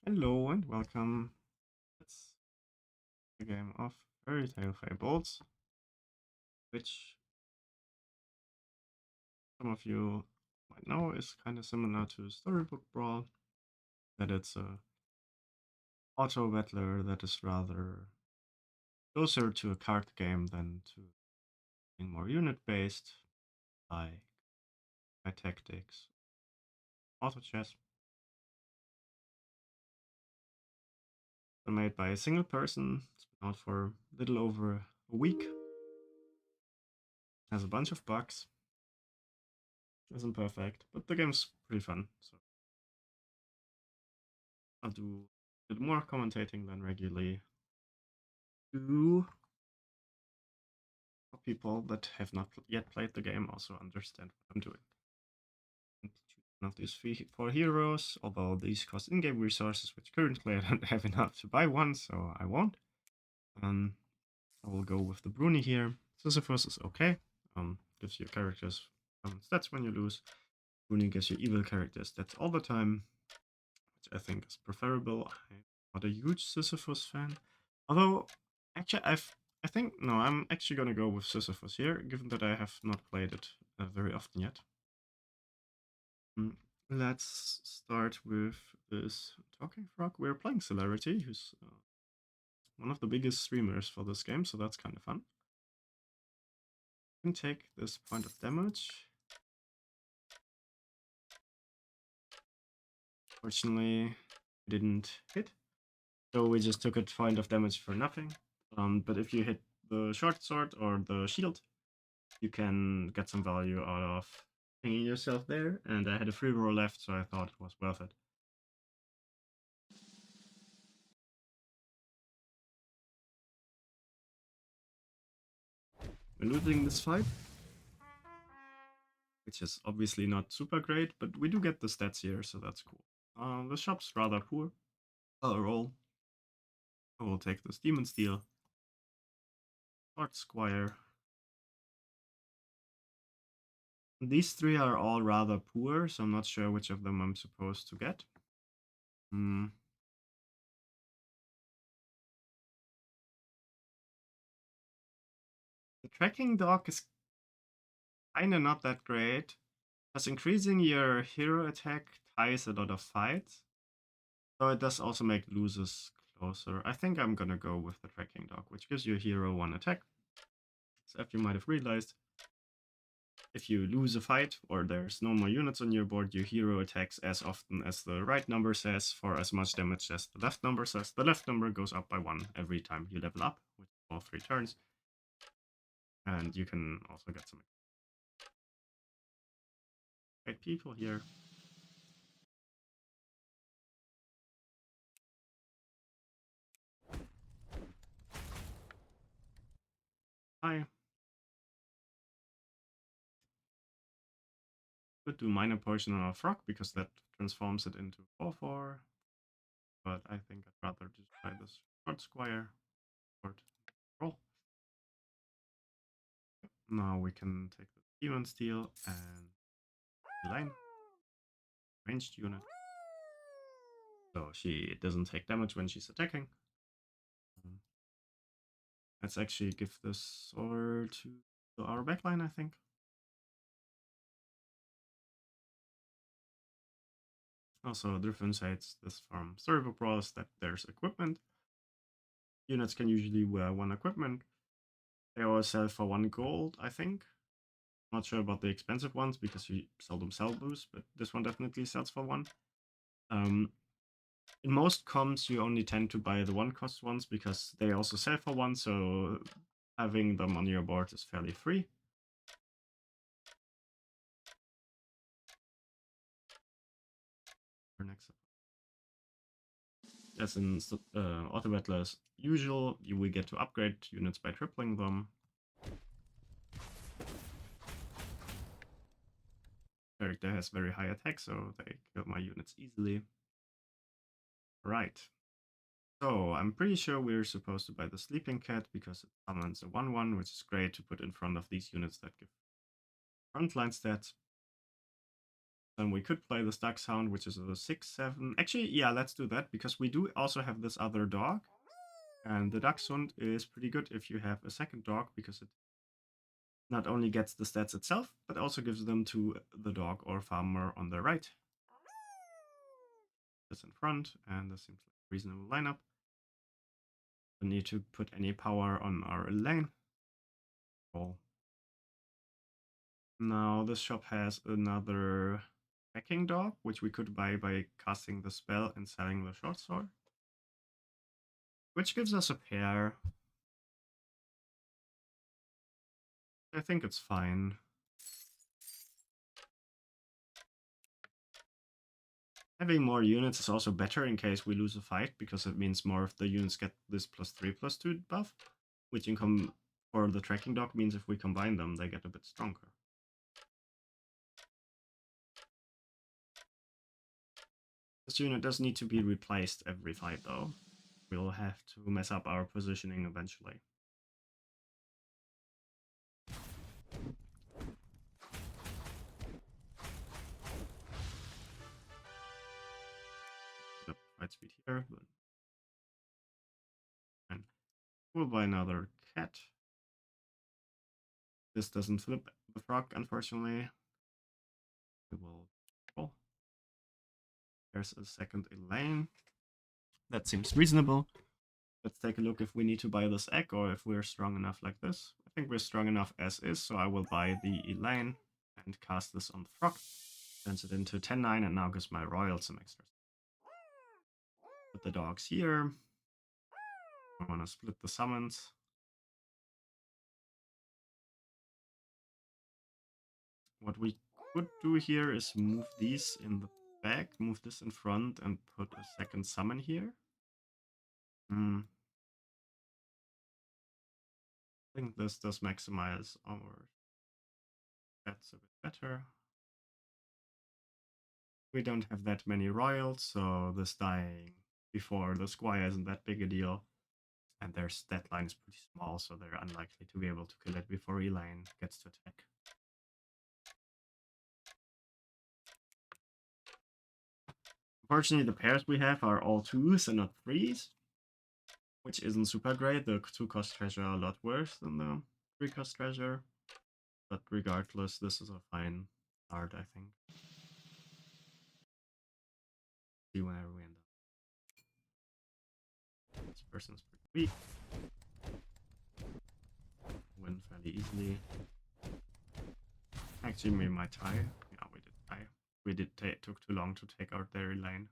Hello and welcome. It's the game of Fairytale Fables, which some of you might know is kind of similar to Storybook Brawl, that it's a auto battler that is rather closer to a card game than to being more unit based, like by tactics, auto chess. They're made by a single person. It's been out for a little over a week. Has a bunch of bugs. Isn't perfect, but the game's pretty fun. So I'll do a bit more commentating than regularly to help people that have not yet played the game also understand what I'm doing. And choose one of these four heroes, although these cost in-game resources, which currently I don't have enough to buy one, so I won't. I will go with the Bruni here. Sisyphus is okay. Gives you characters stats when you lose. Bruni gives you evil characters stats all the time, which I think is preferable. I'm not a huge Sisyphus fan. Although, actually, I think, no, I'm actually gonna go with Sisyphus here, given that I have not played it very often yet. Mm, Let's start with this talking frog. We're playing Celerity, who's one of the biggest streamers for this game, so that's kind of fun. We can take this point of damage. Fortunately, it didn't hit, so we just took a point of damage for nothing. But if you hit the short sword or the shield, you can get some value out of hanging yourself there. And I had a free roll left, so I thought it was worth it. We're losing this fight, which is obviously not super great, but we do get the stats here, so that's cool. The shop's rather poor. I'll roll. I will take this Demon Steel. Sword Squire. These three are all rather poor, so I'm not sure which of them I'm supposed to get. Hmm. The tracking dog is kinda not that great, because increasing your hero attack ties a lot of fights. So it does also make losers closer. I think I'm gonna go with the tracking dog, which gives your hero one attack. So if you might have realized, if you lose a fight or there's no more units on your board, your hero attacks as often as the right number says for as much damage as the left number says. The left number goes up by 1 every time you level up with all 3 turns. And you can also get some great people here. Hi. Could do minor poison on a frog because that transforms it into 4/4. But I think I'd rather just try this short squire. Short roll. Now we can take the demon steel and line ranged unit. So she doesn't take damage when she's attacking. Let's actually give this sword to our backline, I think. Also, differentiates this from Storybook Brawl is that there's equipment. Units can usually wear one equipment. They always sell for 1 gold, I think. Not sure about the expensive ones because you seldom sell those, but this one definitely sells for 1. In most comps, you only tend to buy the 1 cost ones because they also sell for 1, so having them on your board is fairly free. Next up. As in Auto Battler as usual, you will get to upgrade units by tripling them. Character has very high attack, so they kill my units easily. Right. So I'm pretty sure we're supposed to buy the Sleeping Cat because it summons a 1/1, which is great to put in front of these units that give frontline stats. Then we could play the Duck Sound, which is a 6/7. Actually, yeah, let's do that, because we do also have this other dog. And the Duck Sound is pretty good if you have a second dog, because it not only gets the stats itself, but also gives them to the dog or farmer on the right. This in front, and this seems like a reasonable lineup. Don't need to put any power on our lane. Cool. Now this shop has another hacking dog, which we could buy by casting the spell and selling the short sword, which gives us a pair. I think it's fine. Having more units is also better in case we lose a fight, because it means more of the units get this +3/+2 buff, which for the tracking dog means if we combine them, they get a bit stronger. This unit does need to be replaced every fight though. We'll have to mess up our positioning eventually. The fight speed here, but and we'll buy another cat. This doesn't flip the frog, unfortunately. We will roll. There's a second Elaine. That seems reasonable. Let's take a look if we need to buy this egg or if we're strong enough like this. I think we're strong enough as is, so I will buy the Elaine and cast this on the frog. Turns it into 10/9 and now gives my royal some extra. Put the dogs here. I want to split the summons. What we could do here is move these in the back, move this in front, and put a second summon here. I think this does maximize our stats a bit better. We don't have that many royals, so this dying before the squire isn't that big a deal. And their stat line is pretty small, so they're unlikely to be able to kill it before Elaine gets to attack. Unfortunately, the pairs we have are all 2s and not 3s, which isn't super great. The 2-cost treasure are a lot worse than the 3-cost treasure. But regardless, this is a fine start, I think. See where we end up. This person's pretty weak. Win fairly easily. Actually, we might tie. Yeah, we did tie. We did took too long to take out their lane.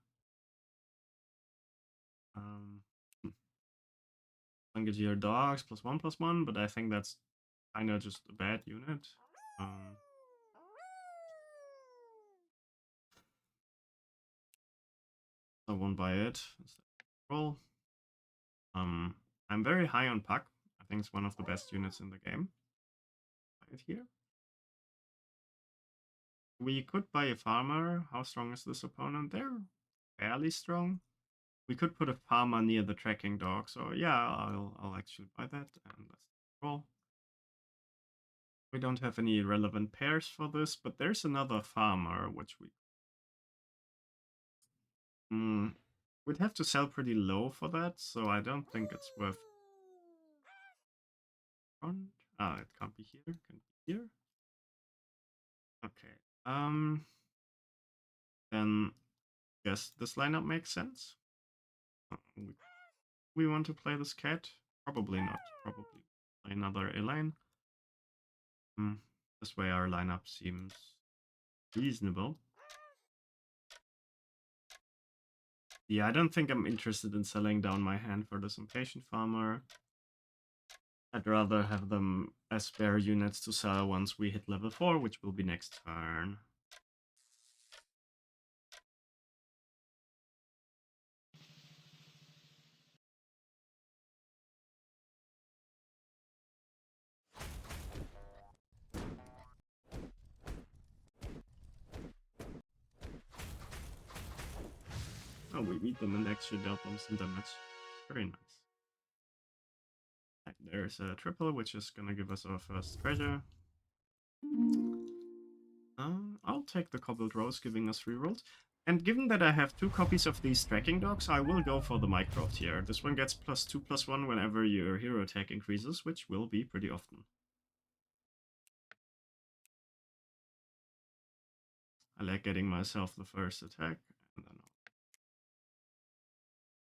Langagear dogs +1/+1, but I think that's kind of just a bad unit. I won't buy it. Roll. I'm very high on Puck. I think it's one of the best units in the game. Buy it here. We could buy a farmer. How strong is this opponent there? Fairly strong. We could put a farmer near the tracking dog. So yeah, I'll actually buy that. And let's roll. We don't have any relevant pairs for this, but there's another farmer, which we... we'd have to sell pretty low for that, so I don't think it's worth... it can't be here. Can be here. Okay. Then guess this lineup makes sense. We want to play this cat? Probably not. Probably play another Elaine. This way our lineup seems reasonable. Yeah, I don't think I'm interested in selling down my hand for this impatient farmer. I'd rather have them as spare units to sell once we hit level 4, which will be next turn. Oh, we beat them and actually dealt them some damage. Very nice. There's a triple, which is gonna give us our first treasure. I'll take the Cobbled Rose, giving us rerolls. And given that I have 2 copies of these tracking dogs, I will go for the Mycroft here. This one gets +2/+1 whenever your hero attack increases, which will be pretty often. I like getting myself the first attack. And then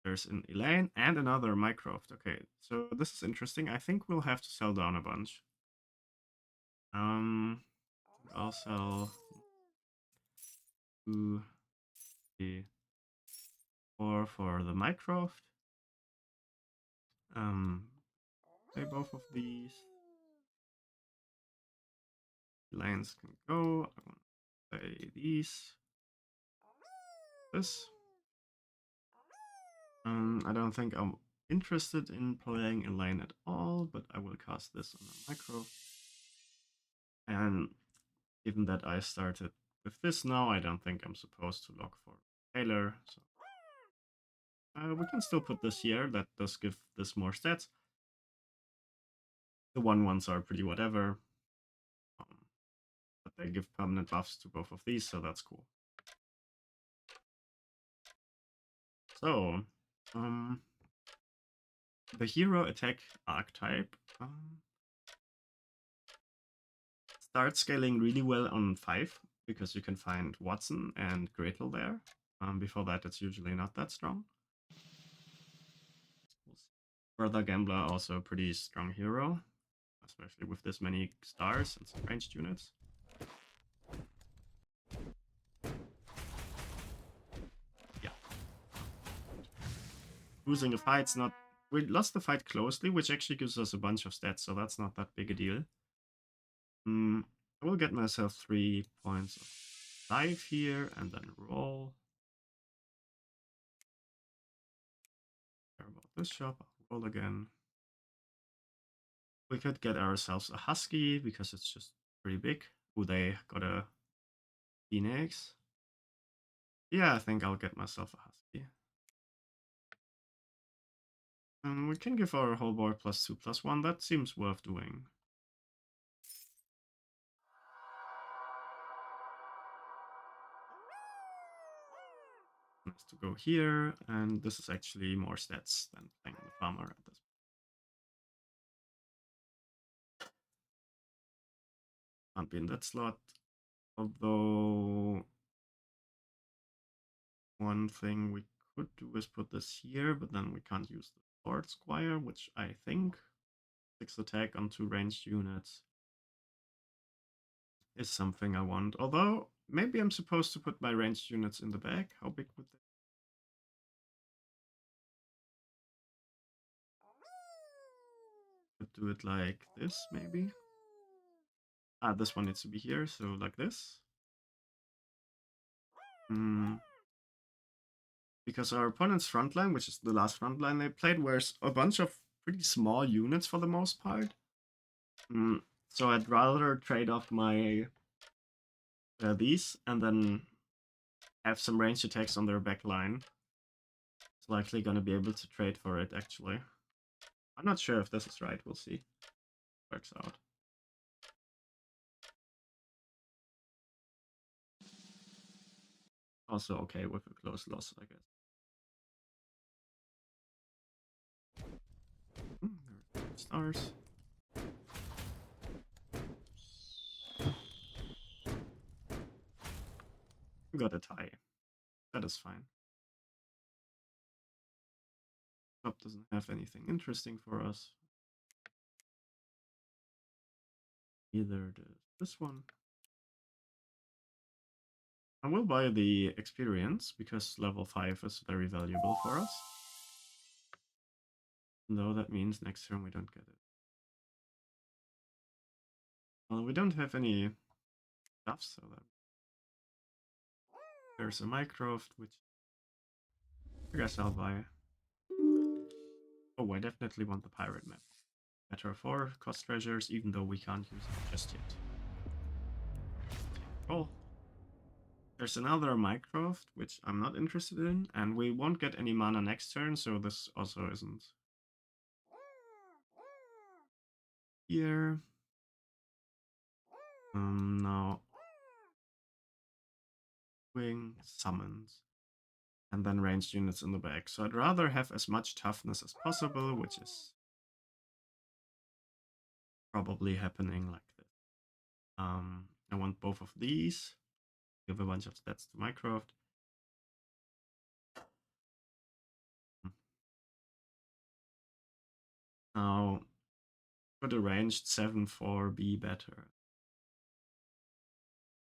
there's an Elaine and another Mycroft. Okay, so this is interesting. I think we'll have to sell down a bunch. I'll sell 2, 3, 4 for the Mycroft. Play both of these. Lions can go. I want to play these. This. I don't think I'm interested in playing a lane at all, but I will cast this on a Mycroft. And given that I started with this now, I don't think I'm supposed to lock for Taylor. So we can still put this here. That does give this more stats. The 1/1s are pretty whatever. But they give permanent buffs to both of these, so that's cool. So, the hero attack archetype starts scaling really well on 5, because you can find Watson and Gretel there. Before that, it's usually not that strong. Brother Gambler, also a pretty strong hero, especially with this many stars and some ranged units. Yeah. Losing a fight's not... We lost the fight closely, which actually gives us a bunch of stats, so that's not that big a deal. I will get myself 3 points of life here, and then roll. Care about this shop, I'll roll again. We could get ourselves a Husky, because it's just pretty big. Ooh, they got a Phoenix. Yeah, I think I'll get myself a Husky. And we can give our whole board +2/+1. That seems worth doing. Nice to go here, and this is actually more stats than playing the farmer at this point. Can't be in that slot. Although one thing we could do is put this here, but then we can't use the Sword Squire, which I think 6 attack on 2 ranged units is something I want. Although, maybe I'm supposed to put my ranged units in the back. How big would they? Could do it like this, maybe. This one needs to be here, so like this. Because our opponent's front line, which is the last front line they played, was a bunch of pretty small units for the most part. So I'd rather trade off my these and then have some ranged attacks on their back line. It's likely going to be able to trade for it, actually. I'm not sure if this is right. We'll see. Works out. Also okay with a close loss, I guess. Stars. We got a tie. That is fine. Top doesn't have anything interesting for us. Either this one. I will buy the experience, because level 5 is very valuable for us. Though that means next turn we don't get it. Well, we don't have any stuff, so that... There's a Mycroft, which I guess I'll buy. Oh, I definitely want the pirate map. Better for cost treasures, even though we can't use it just yet. Oh, there's another Mycroft, which I'm not interested in, and we won't get any mana next turn, so this also isn't here. Now doing summons, and then ranged units in the back. So I'd rather have as much toughness as possible, which is probably happening like this. I want both of these. Give a bunch of stats to Mycroft. Now, could a ranged 7-4 be better?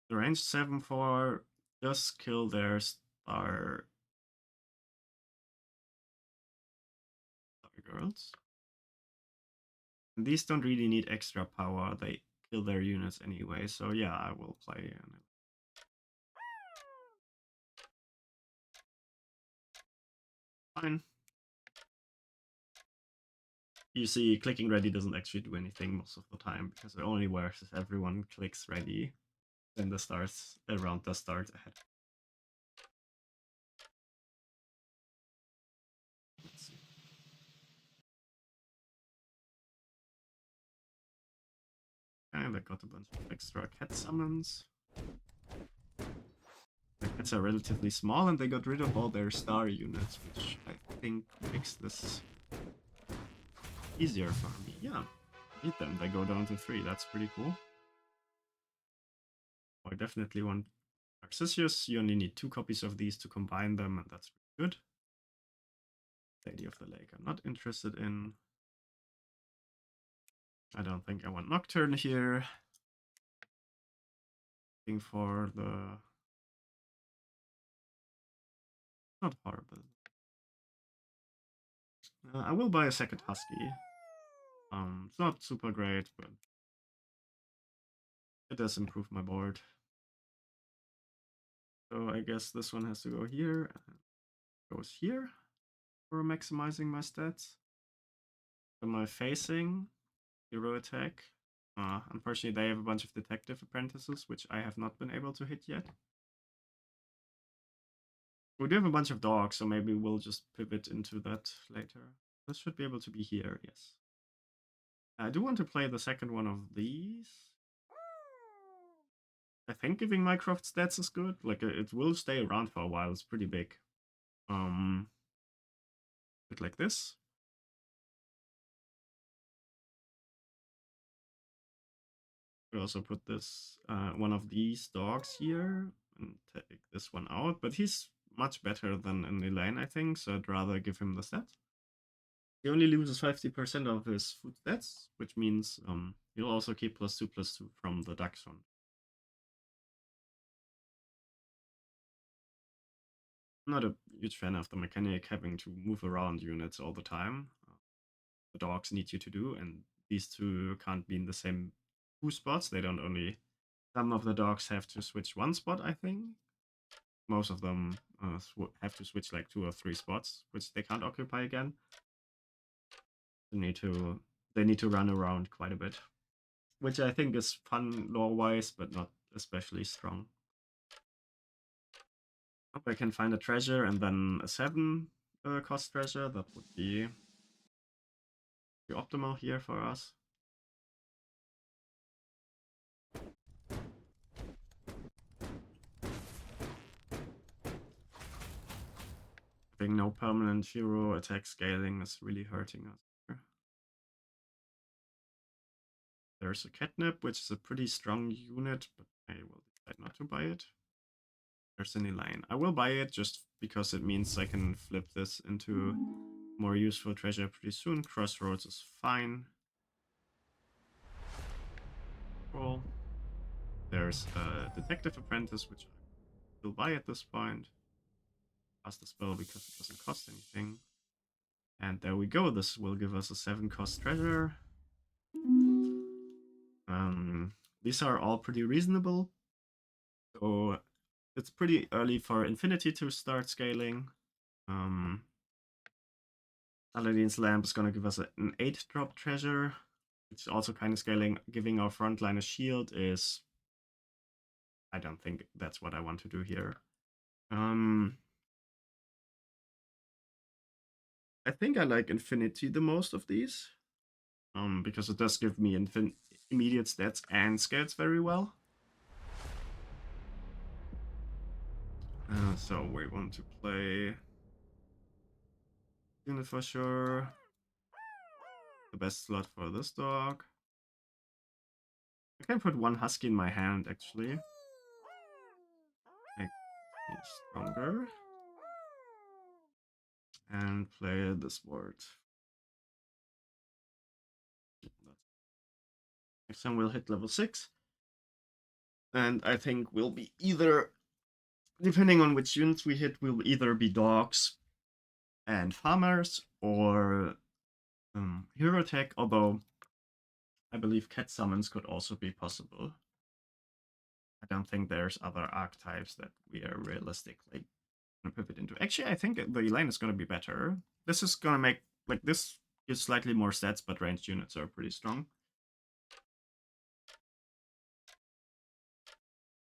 The ranged 7-4 does kill their star girls. And these don't really need extra power. They kill their units anyway. So yeah, I will play. Fine. You see, clicking ready doesn't actually do anything most of the time because it only works if everyone clicks ready. Then the stars around the start ahead. Let's see. And I got a bunch of extra cat summons. The cats are relatively small and they got rid of all their star units, which I think makes this easier for me. Yeah, eat them. They go down to 3. That's pretty cool. I definitely want Narcissus. You only need 2 copies of these to combine them, and that's really good. Lady of the Lake I'm not interested in. I don't think I want Nocturne here. Looking for the... Not horrible. I will buy a second Husky. It's not super great, but it does improve my board. So I guess this one has to go here. Goes here for maximizing my stats. Am I facing hero attack? Unfortunately, they have a bunch of detective apprentices, which I have not been able to hit yet. We do have a bunch of dogs, so maybe we'll just pivot into that later. This should be able to be here, yes. I do want to play the second one of these. I think giving Mycroft stats is good. Like, it will stay around for a while. It's pretty big. Bit like this. We also put this one of these dogs here and take this one out. But he's much better than in Elaine, I think. So I'd rather give him the stats. He only loses 50% of his food stats, which means he'll also keep +2/+2 from the Dax one. I'm not a huge fan of the mechanic having to move around units all the time. The dogs need you to do, and these two can't be in the same 2 spots. They don't only... Some of the dogs have to switch 1 spot, I think. Most of them have to switch like 2 or 3 spots, which they can't occupy again. They need to run around quite a bit, which I think is fun lore-wise, but not especially strong. Hope I can find a treasure and then a 7 cost treasure. That would be optimal here for us. Having no permanent hero attack scaling is really hurting us here. There's a catnip, which is a pretty strong unit, but I will decide not to buy it. There's an Elaine. I will buy it just because it means I can flip this into more useful treasure pretty soon. Crossroads is fine. Cool. There's a Detective Apprentice, which I will buy at this point. Cast the spell because it doesn't cost anything. And there we go. This will give us a 7 cost treasure. These are all pretty reasonable. So it's pretty early for Infinity to start scaling. Aladdin's Lamp is going to give us an 8-drop treasure, which is also kind of scaling. Giving our frontline a shield is... I don't think that's what I want to do here. I think I like Infinity the most of these, because it does give me immediate stats and scales very well. So we want to play unit for sure. The best slot for this dog. I can put one husky in my hand actually. Make me stronger. And play this board. Next time we'll hit level 6. And I think we'll be either, depending on which units we hit, will either be dogs and farmers or hero tech, although I believe cat summons could also be possible. I don't think there's other archetypes that we are realistically going to pivot into. Actually, I think the lane is going to be better. This is going to make, like, this gives slightly more stats, but ranged units are pretty strong.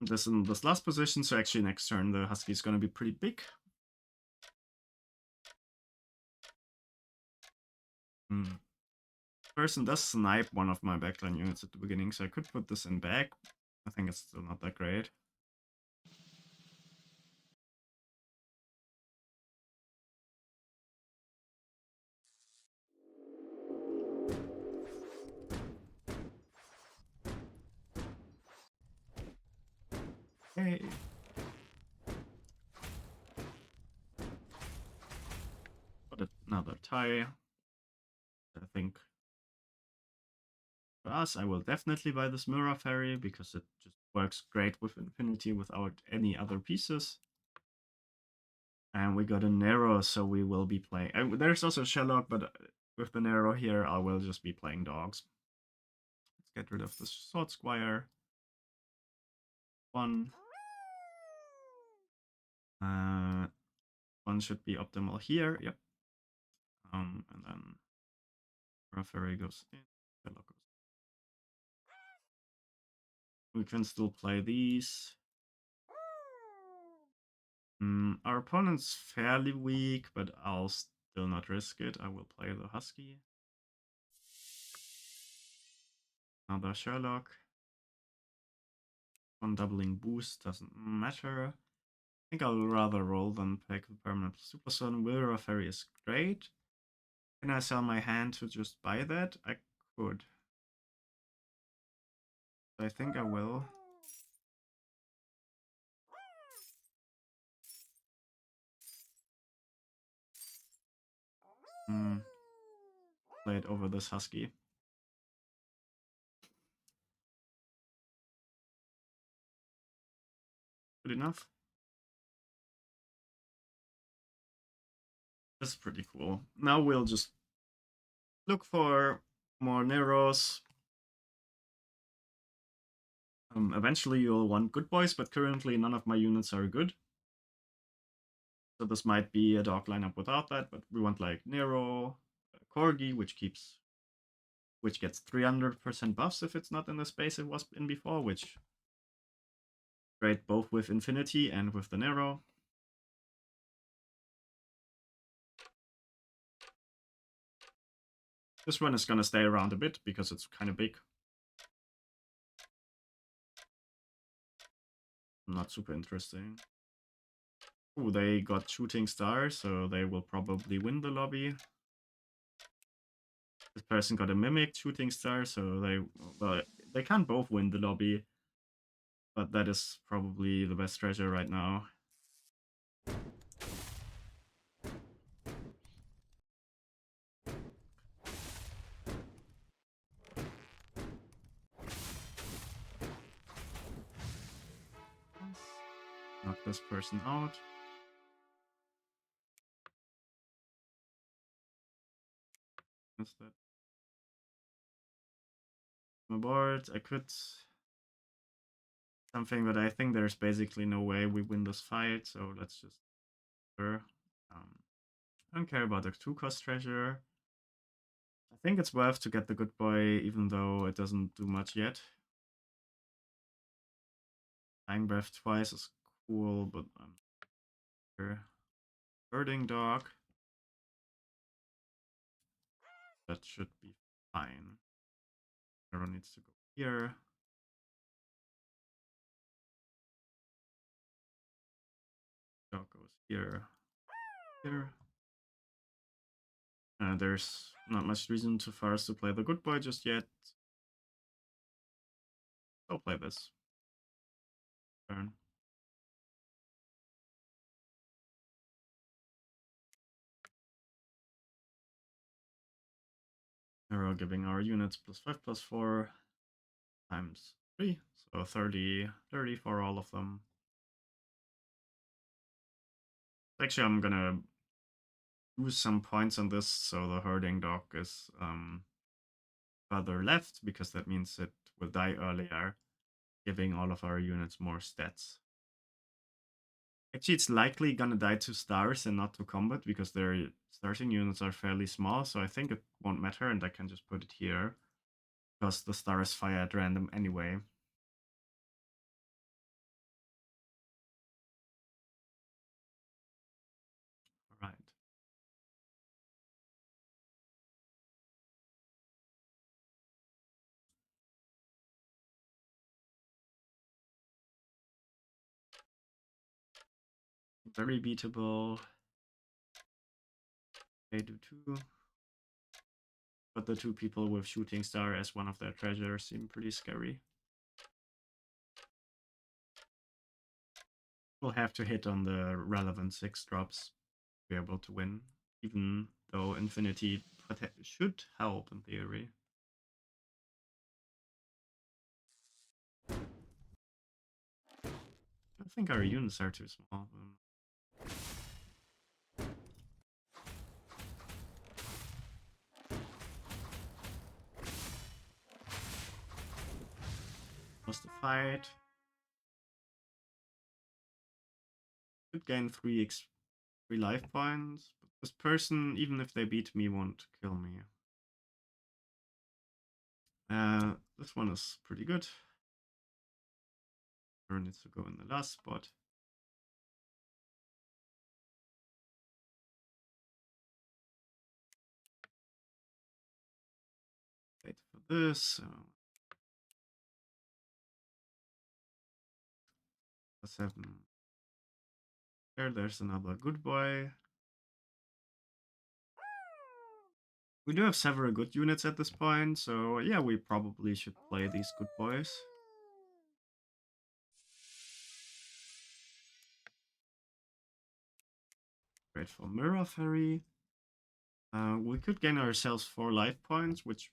This in this last position, so actually next turn the Husky is going to be pretty big. Person does snipe one of my backline units at the beginning, so I could put this in back. I think it's still not that great. Okay. Got another tie. I think for us, I will definitely buy this Mirror Fairy because it just works great with Infinity without any other pieces. And we got a Nero, so we will be playing. There's also Sherlock, but with the Nero here, I will just be playing dogs. Let's get rid of the Sword Squire. One. One should be optimal here. Yep. And then Fairy goes in. Sherlock goes. We can still play these. Our opponent's fairly weak, but I'll still not risk it. I will play the Husky. Another Sherlock. One doubling boost doesn't matter. I think I'll rather roll than pick the permanent Super Sun. Wilra Fairy is great. Can I sell my hand to just buy that? I could. I think I will. Play it over this Husky. Good enough. That's pretty cool. Now we'll just look for more Neros. Eventually you'll want good boys, but currently none of my units are good. So this might be a dog lineup without that, but we want like Nero, Corgi, which gets 300% buffs if it's not in the space it was in before, which great both with Infinity and with the Nero. This one is gonna stay around a bit because it's kind of big. Not super interesting. Oh, they got Shooting Star, so they will probably win the lobby. This person got a Mimic Shooting Star, so they can't both win the lobby. But that is probably the best treasure right now. Knock this person out. Is that my board? I could something, but I think there's basically no way we win this fight, so let's just I don't care about the 2-cost treasure. I think it's worth to get the good boy, even though it doesn't do much yet. Dying Breath twice is cool, but I'm sure. Birding Dog. That should be fine. Arrow needs to go here. here, here. There's not much reason for us to play the good boy just yet. I'll play this turn. We're giving our units +5/+4 times 3, so 30 for all of them. Actually, I'm gonna lose some points on this, so the herding dog is further left, because that means it will die earlier, giving all of our units more stats. Actually, it's likely gonna die to stars and not to combat, because their starting units are fairly small, so I think it won't matter, and I can just put it here, because the stars fire at random anyway. Right. Very beatable. They do too. But the two people with shooting star as one of their treasures seem pretty scary. We'll have to hit on the relevant 6 drops to be able to win, even though infinity should help in theory. I think our units are too small. Lost the fight. Could gain 3 life points, but this person, even if they beat me, won't kill me. This one is pretty good. Turn needs to go in the last spot. Wait for this. 7. There's another good boy. We do have several good units at this point, so yeah, we probably should play these good boys. Great for Mirror Fairy. We could gain ourselves 4 life points, which...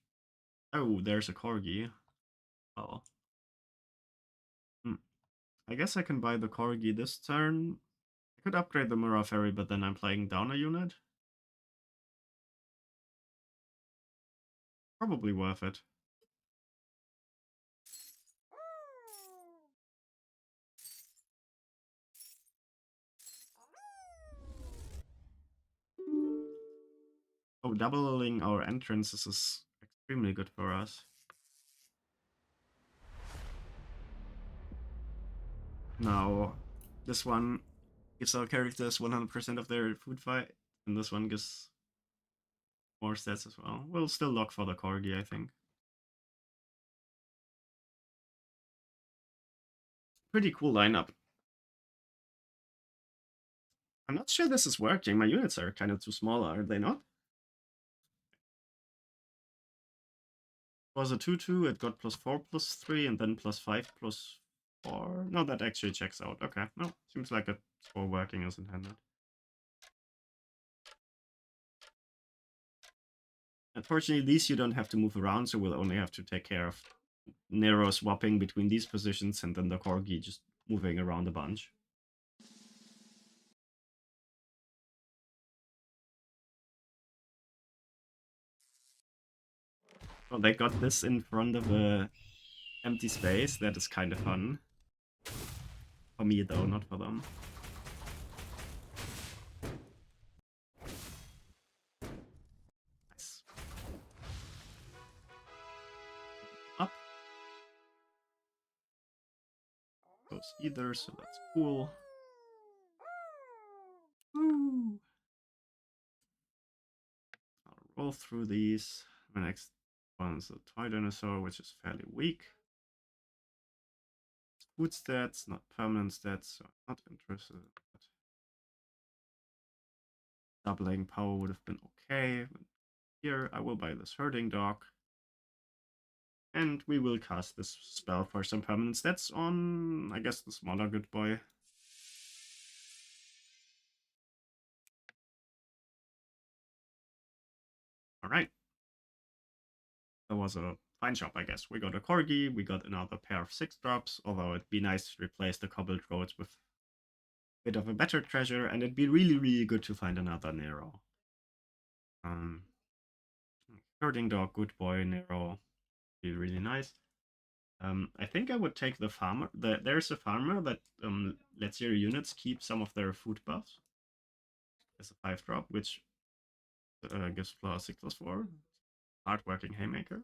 Oh, there's a Corgi. Oh. I guess I can buy the Corgi this turn. I could upgrade the Mirror Fairy, but then I'm playing down a unit. Probably worth it. Oh, doubling our entrances is extremely good for us. Now, this one gives our characters 100% of their food fight, and this one gives more stats as well. We'll still lock for the Corgi, I think. Pretty cool lineup. I'm not sure this is working. My units are kind of too small, are they not? It was a 2/2, it got +4/+3, and then +5/+4. No, that actually checks out. Okay, no, seems like it's all working as intended. Unfortunately, these you don't have to move around, so we'll only have to take care of Nero swapping between these positions and then the Corgi just moving around a bunch. Oh, they got this in front of a empty space. That is kind of fun. For me, though, not for them. Nice. Up. Goes either, so that's cool. Woo. I'll roll through these. My next one's a toy dinosaur, which is fairly weak. Food stats, not permanent stats, so I'm not interested. Doubling power would have been okay. Here, I will buy this herding dog. And we will cast this spell for some permanent stats on, I guess, the smaller good boy. Alright. That was a fine job, I guess. We got a Corgi, we got another pair of 6-drops, although it'd be nice to replace the cobbled roads with a bit of a better treasure, and it'd be really, really good to find another Nero. Herding dog, good boy, Nero, be really nice. I think I would take the farmer. There's a farmer that lets your units keep some of their food buffs as a 5-drop, which gives +6/+4. Hardworking Haymaker.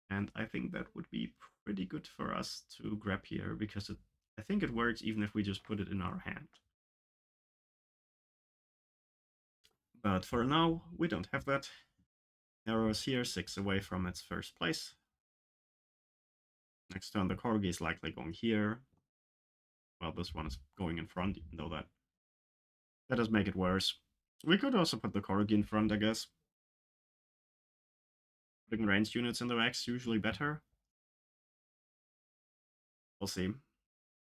And I think that would be pretty good for us to grab here, because I think it works even if we just put it in our hand. But for now, we don't have that. Arrow is here, 6 away from its first place. Next turn, the Corgi is likely going here. Well, this one is going in front, even though that does make it worse. We could also put the Corgi in front, I guess. Putting ranged units in the X usually better. We'll see.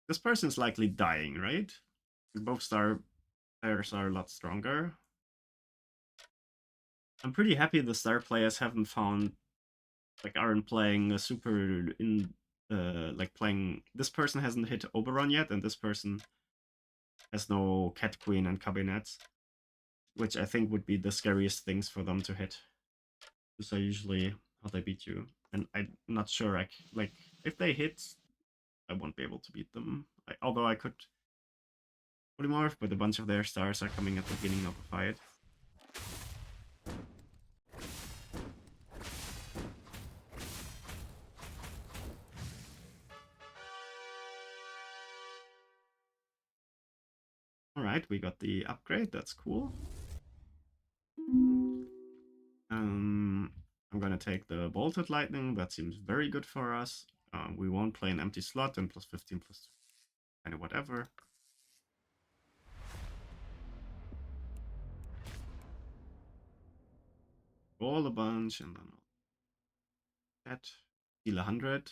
This person's likely dying, right? Both star players are a lot stronger. I'm pretty happy the star players haven't found, like, aren't playing a super in, like, playing, this person hasn't hit Oberon yet, and this person has no Cat Queen and Cabinets, which I think would be the scariest things for them to hit. Those are usually how they beat you, and I'm not sure, like, if they hit, I won't be able to beat them. Although I could polymorph, but a bunch of their stars are coming at the beginning of the fight. Alright, we got the upgrade, that's cool. I'm gonna take the Bolted Lightning, that seems very good for us. We won't play an empty slot, and +15, plus kind of whatever. Roll a bunch, and then that. Heal 100.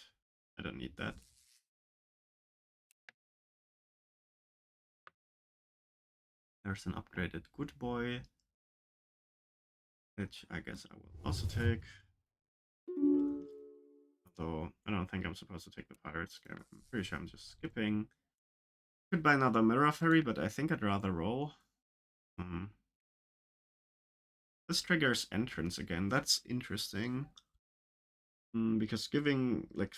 I don't need that. There's an upgraded Good Boy, which I guess I will also take. Although I don't think I'm supposed to take the Pirates. I'm pretty sure I'm just skipping. Could buy another Mirror Fairy, but I think I'd rather roll. This triggers entrance again. That's interesting. Because giving, like,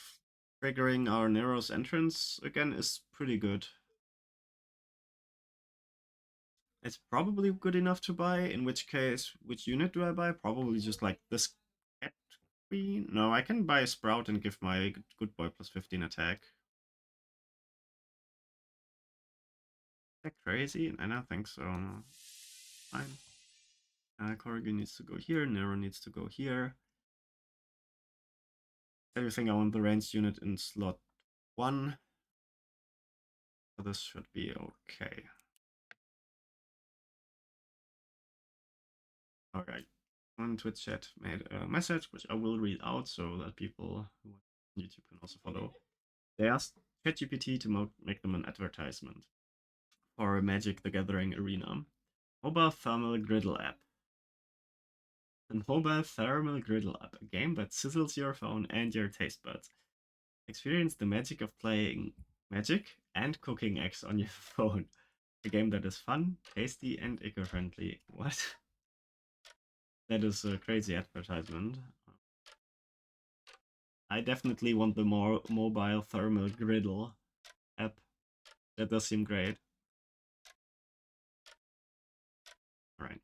triggering our Nero's entrance again is pretty good. It's probably good enough to buy, in which case, which unit do I buy? Probably just like this Cat Queen. No, I can buy a Sprout and give my good boy +15 attack. Is that crazy? I don't think so. No. Fine. Corrigan needs to go here, Nero needs to go here. Everything I want the ranged unit in slot 1. So this should be okay. Alright. On Twitch chat made a message, which I will read out so that people who watch on YouTube can also follow. They asked ChatGPT to make them an advertisement for Magic the Gathering Arena. Mobile Thermal Griddle app. A mobile thermal griddle app, a game that sizzles your phone and your taste buds. Experience the magic of playing Magic and cooking eggs on your phone. A game that is fun, tasty, and eco-friendly. What? That is a crazy advertisement. I definitely want the more mobile thermal griddle app. That does seem great. Alright.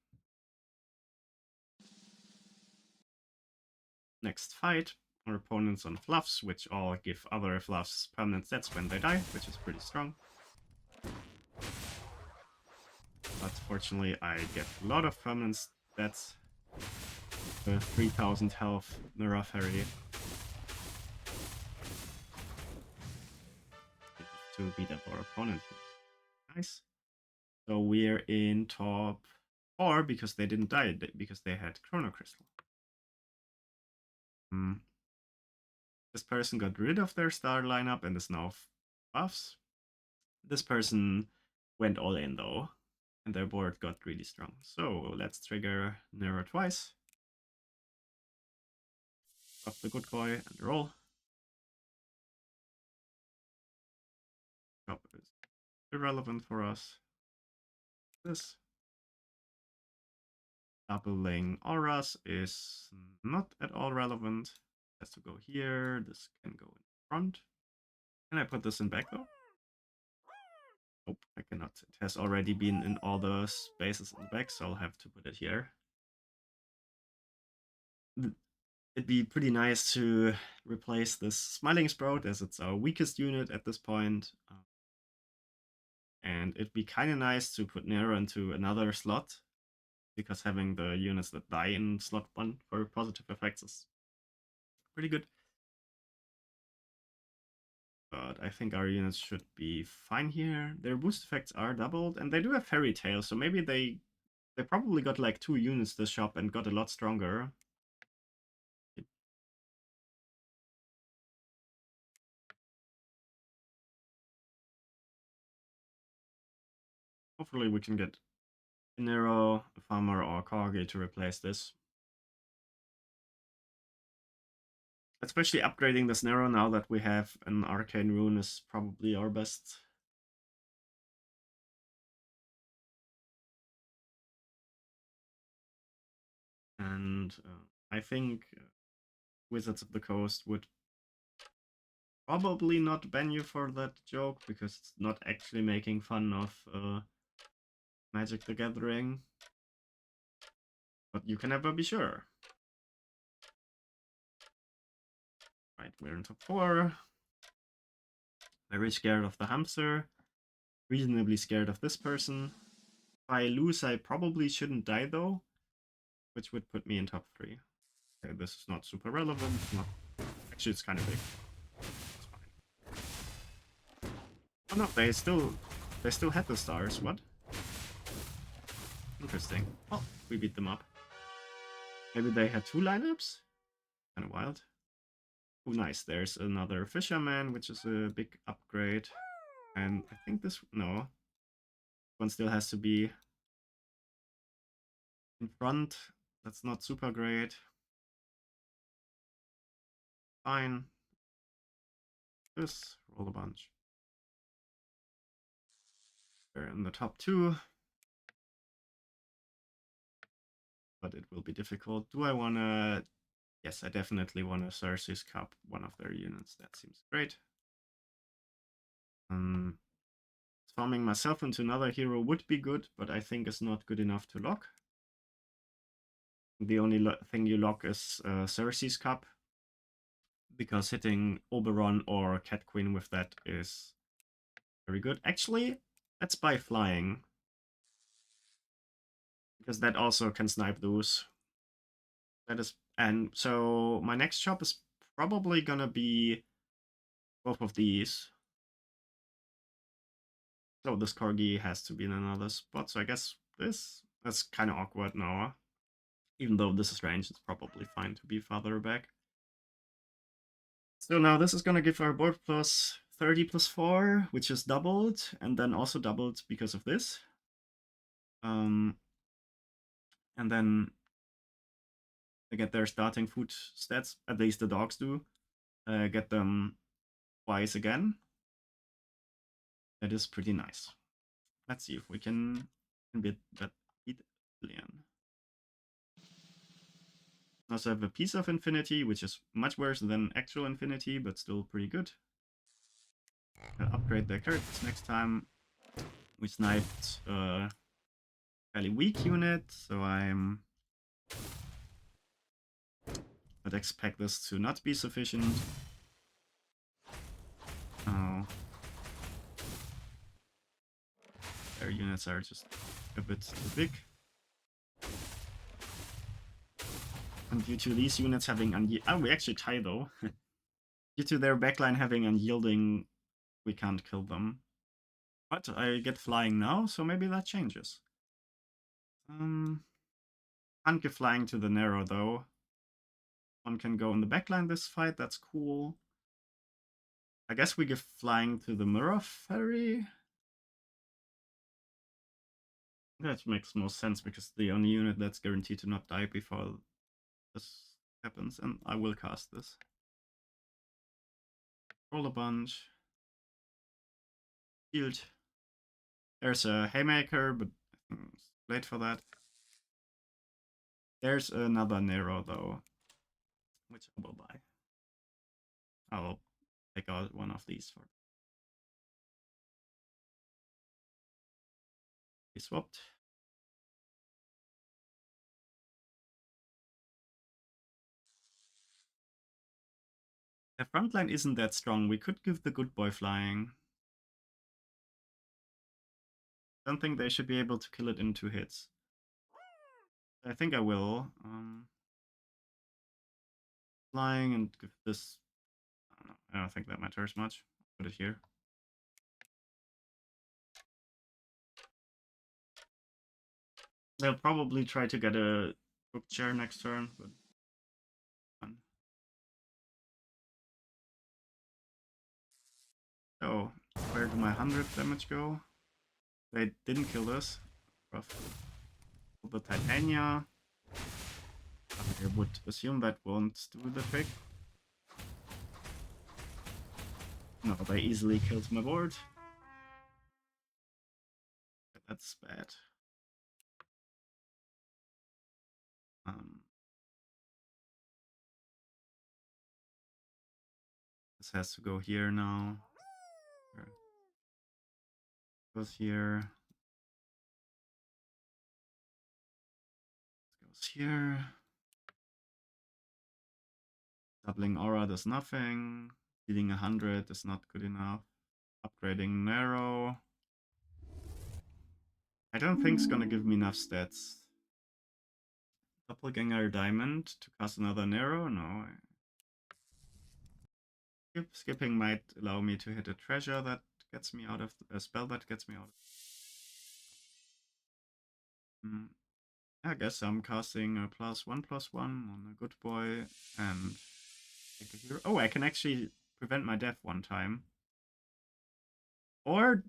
Next fight. Our opponents on fluffs, which all give other fluffs permanent stats when they die, which is pretty strong. But fortunately, I get a lot of permanent stats. The 3000 health Mirror Fairy to beat up our opponent. Nice. So we're in top or because they didn't die, because they had Chrono Crystal. This person got rid of their star lineup and is now buffs. This person went all in though, and their board got really strong. So let's trigger Nero twice. Drop the good boy and roll. Drop is irrelevant for us. This doubling auras is not at all relevant. It has to go here. This can go in front. Can I put this in back though? Nope, I cannot. It has already been in all the spaces in the back, so I'll have to put it here. It'd be pretty nice to replace this Smiling Sprout as it's our weakest unit at this point. And it'd be kind of nice to put Nero into another slot, because having the units that die in slot 1 for positive effects is pretty good. But I think our units should be fine here. Their boost effects are doubled, and they do have Fairytale, so maybe they probably got like 2 units this shop and got a lot stronger. Hopefully we can get Nero, Farmer, or Corgi to replace this. Especially upgrading this Nero now that we have an Arcane Rune is probably our best. And I think Wizards of the Coast would probably not ban you for that joke, because it's not actually making fun of Magic the Gathering. But you can never be sure. Right, we're in top 4. Very scared of the hamster. Reasonably scared of this person. If I lose, I probably shouldn't die though, which would put me in top 3. Okay, this is not super relevant. Not... Actually, it's kind of big. It's fine. Oh no, they still had the stars. What? Interesting. Oh, we beat them up. Maybe they had 2 lineups? Kind of wild. Oh, nice. There's another Fisherman, which is a big upgrade. And I think this... No. One still has to be in front. That's not super great. Fine. This. Roll a bunch. They're in the top 2. But it will be difficult. Do I want to... Yes, I definitely want to Cersei's Cup one of their units. That seems great. Transforming myself into another hero would be good, but I think it's not good enough to lock. The only thing you lock is Cersei's Cup, because hitting Oberon or Cat Queen with that is very good. Actually, let's buy Flying, because that also can snipe those. That is, and so my next shop is probably gonna be both of these. So this Corgi has to be in another spot, so I guess that's kind of awkward now. Even though this is range, it's probably fine to be farther back. So now this is gonna give our board plus 30 plus 4, which is doubled, and then also doubled because of this. And then they get their starting food stats, at least the dogs do. Get them twice again. That is pretty nice. Let's see if we can beat Billion. Also have a Piece of Infinity, which is much worse than actual Infinity, but still pretty good. Upgrade their characters next time. We sniped a fairly weak unit, so I'd expect this to not be sufficient. Oh. Their units are just a bit too big. And due to these units having we actually tie though. Due to their backline having unyielding, we can't kill them. But I get Flying now, so maybe that changes. Can't give flying to the narrow though. One can go in the backline this fight, that's cool. I guess we give flying to the mirror fairy. That makes more sense because the only unit that's guaranteed to not die before this happens, and I will cast this. Roll a bunch. Shield. There's a haymaker, but it's late for that. There's another Nero though, which I will buy. I'll take out one of these for. He swapped. The front line isn't that strong. We could give the good boy flying. Don't think they should be able to kill it in 2 hits. I think I will. Flying and give this. I don't think that matters much. Put it here. They'll probably try to get a book chair next turn, but fun. So, where do my 100 damage go? They didn't kill this. Rough. The Titania. I would assume that won't do the trick. No, they easily killed my board. That's bad. This has to go here now. Goes here. Goes here. Doubling aura does nothing. Dealing 100 is not good enough. Upgrading narrow. I don't think it's gonna give me enough stats. Doppelganger diamond to cast another narrow? No. Skipping might allow me to hit a treasure that gets me out of a spell that gets me out of. I guess I'm casting a +1/+1 on a good boy and take a hero. Oh, I can actually prevent my death one time. Or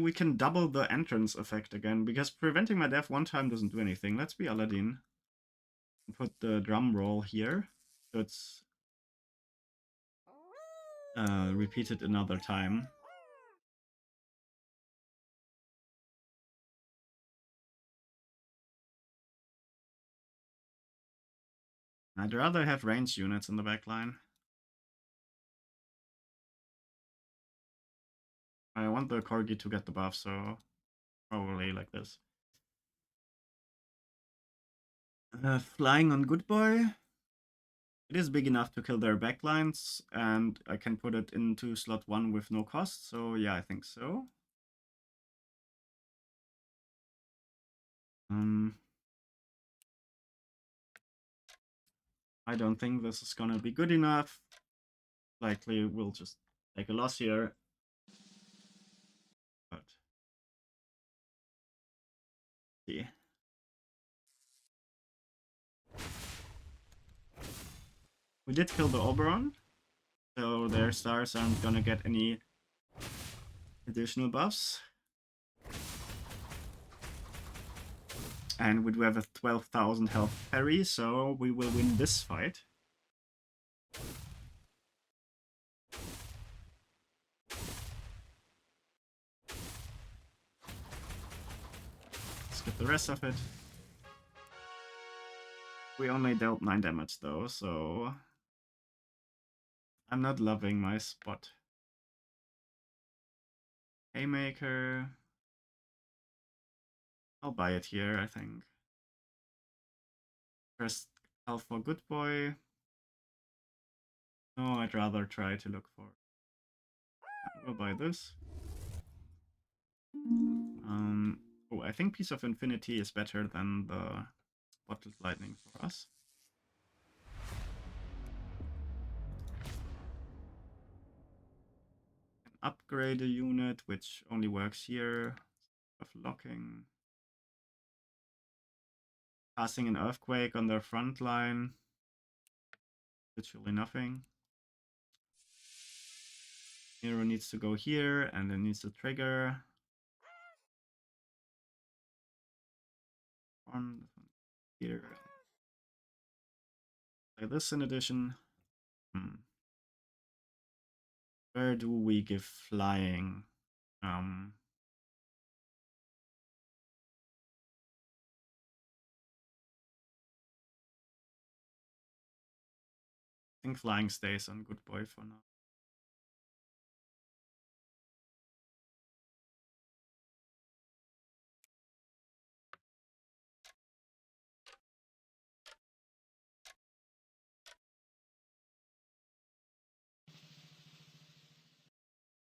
we can double the entrance effect again, because preventing my death one time doesn't do anything. Let's be Aladdin. Put the drum roll here, so it's repeated another time. I'd rather have ranged units in the backline. I want the Corgi to get the buff, so probably like this. Flying on good boy. It is big enough to kill their backlines, and I can put it into slot 1 with no cost, so yeah, I think so. I don't think this is gonna be good enough. Likely we'll just take a loss here. But yeah. We did kill the Oberon, so their stars aren't gonna get any additional buffs. And we do have a 12,000 health parry, so we will win this fight. Skip the rest of it. We only dealt 9 damage though, so I'm not loving my spot. Haymaker. I'll buy it here, I think. First health for good boy. No, I'd rather try to look for. We'll buy this. Oh, I think Piece of Infinity is better than the Bottled Lightning for us. Can upgrade a unit, which only works here. Of locking. Casting an earthquake on their front line. Literally nothing. Hero needs to go here, and then needs to trigger. One here. Play this in addition. Where do we give flying? I think flying stays on Good Boy for now.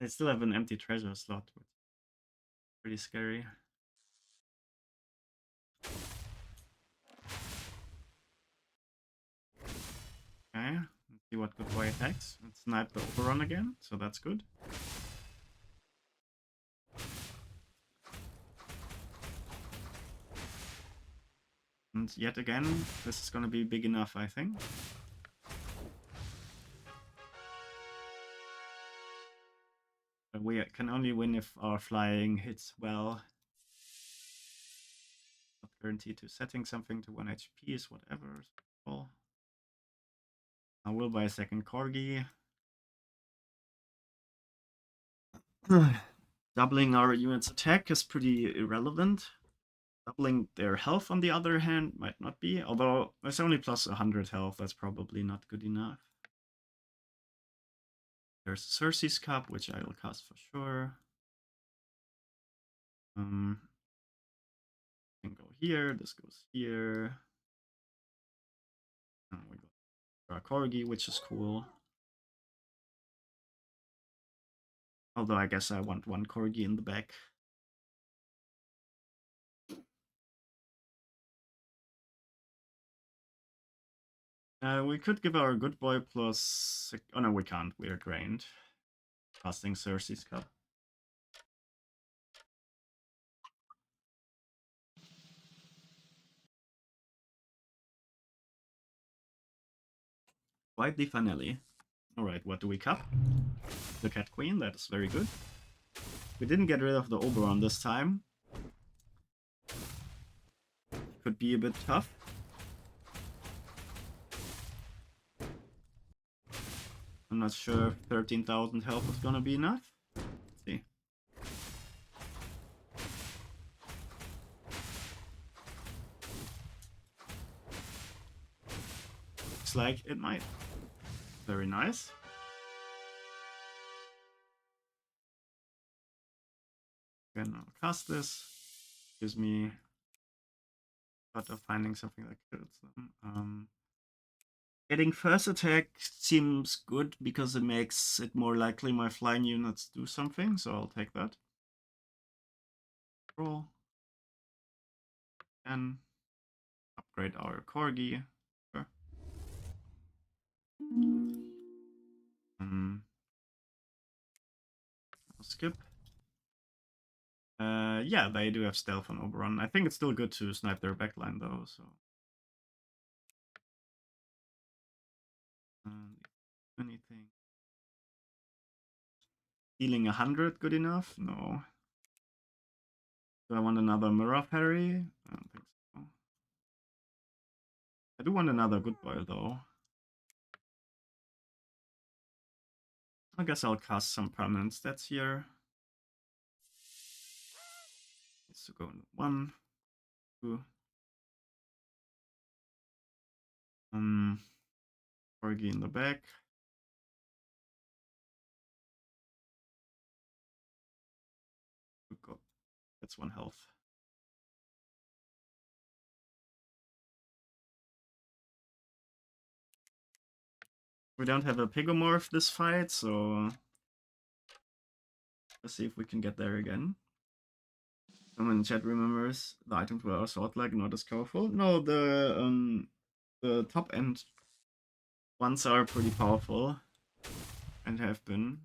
They still have an empty treasure slot, which is pretty scary. Okay, let's see what Good Boy attacks. Let's snipe the overrun again, so that's good. And yet again, this is gonna be big enough, I think. But we can only win if our flying hits well. Not guaranteed to setting something to 1 HP is whatever. Well, I will buy a second Corgi. Doubling our unit's attack is pretty irrelevant. Doubling their health, on the other hand, might not be. Although it's only plus 100 health, that's probably not good enough. There's Cersei's Cup, which I will cast for sure. Can go here, this goes here. We got our Corgi, which is cool. Although I guess I want one Corgi in the back. We could give our Good Boy plus... Oh no, we can't. We're drained. Casting Cersei's Cup. Quite the finale. Alright, what do we cup? The Cat Queen, that is very good. We didn't get rid of the Oberon this time. Could be a bit tough. I'm not sure if 13,000 health is gonna be enough. Let's see. Looks like it might. Very nice. Again, I'll cast this. Gives me a lot of finding something that kills them. Getting first attack seems good because it makes it more likely my flying units do something, so I'll take that. Roll. And upgrade our Corgi. Sure. I'll skip. Yeah, they do have stealth on Oberon. I think it's still good to snipe their backline though, so. Anything. Healing 100 good enough? No. Do I want another Mirror Fairy? I don't think so. I do want another Good Boy though. I guess I'll cast some permanent stats here. Needs to go in 1, 2. Corgi in the back. Go. That's 1 health. We don't have a Pigomorph this fight, so let's see if we can get there again. Someone in chat remembers the items were assault-like, not as powerful. No, the top end ones are pretty powerful and have been.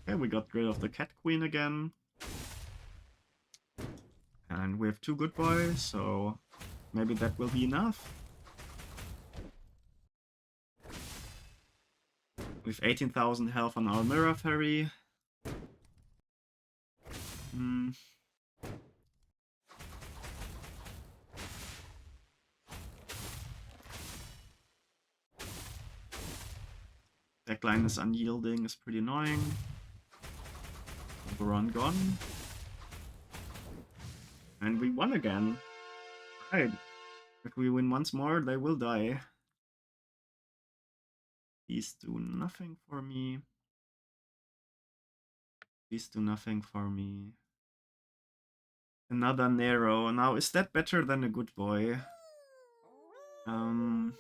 Okay, we got rid of the Cat Queen again. And we have 2 Good Boys, so Maybe that will be enough. With 18,000 health on our Mirror Fairy. Deckline is unyielding, is pretty annoying. Oberon gone. And we won again. Right. If we win once more, they will die. These do nothing for me. These do nothing for me. Another Nero. Now, is that better than a good boy? I'm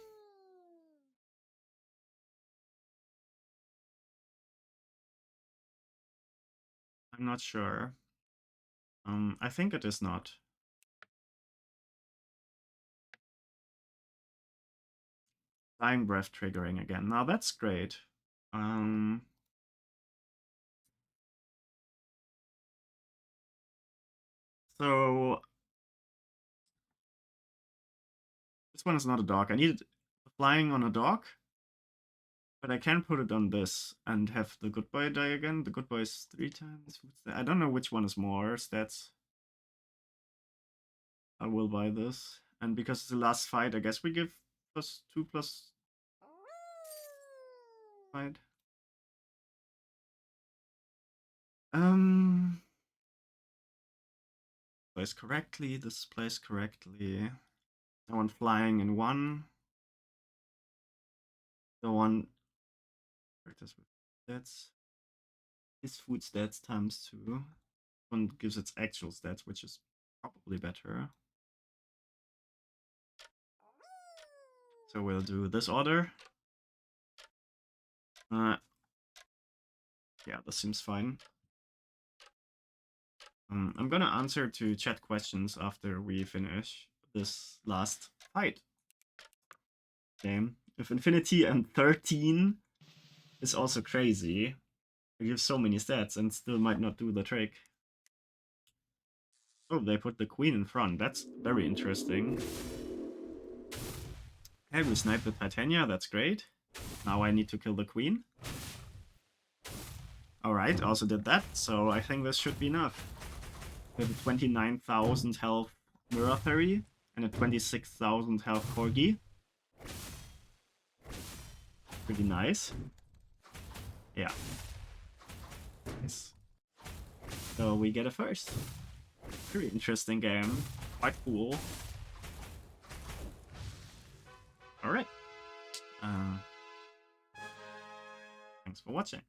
not sure. I think it is not. Dying Breath triggering again. Now that's great. So this one is not a dog. I needed flying on a dog, but I can put it on this and have the good boy die again. The good boy is 3 times. I don't know which one is more stats. I will buy this. And because it's the last fight, I guess we give +2 plus fight. Plays correctly, this plays correctly. I want flying in 1. The one characters with stats. His food stats times 2. One gives its actual stats, which is probably better. So we'll do this order. Yeah, this seems fine. I'm gonna answer to chat questions after we finish this last fight game. If Infinity and 13 is also crazy. It gives so many stats and still might not do the trick. Oh, they put the queen in front. That's very interesting. Okay, we sniped the Titania. That's great. Now I need to kill the queen. Alright, also did that, so I think this should be enough. We have a 29,000 health Mirror Fairy and a 26,000 health Corgi. Pretty nice. Yeah. Nice. So we get a first. Pretty interesting game. Quite cool. Alright. Thanks for watching.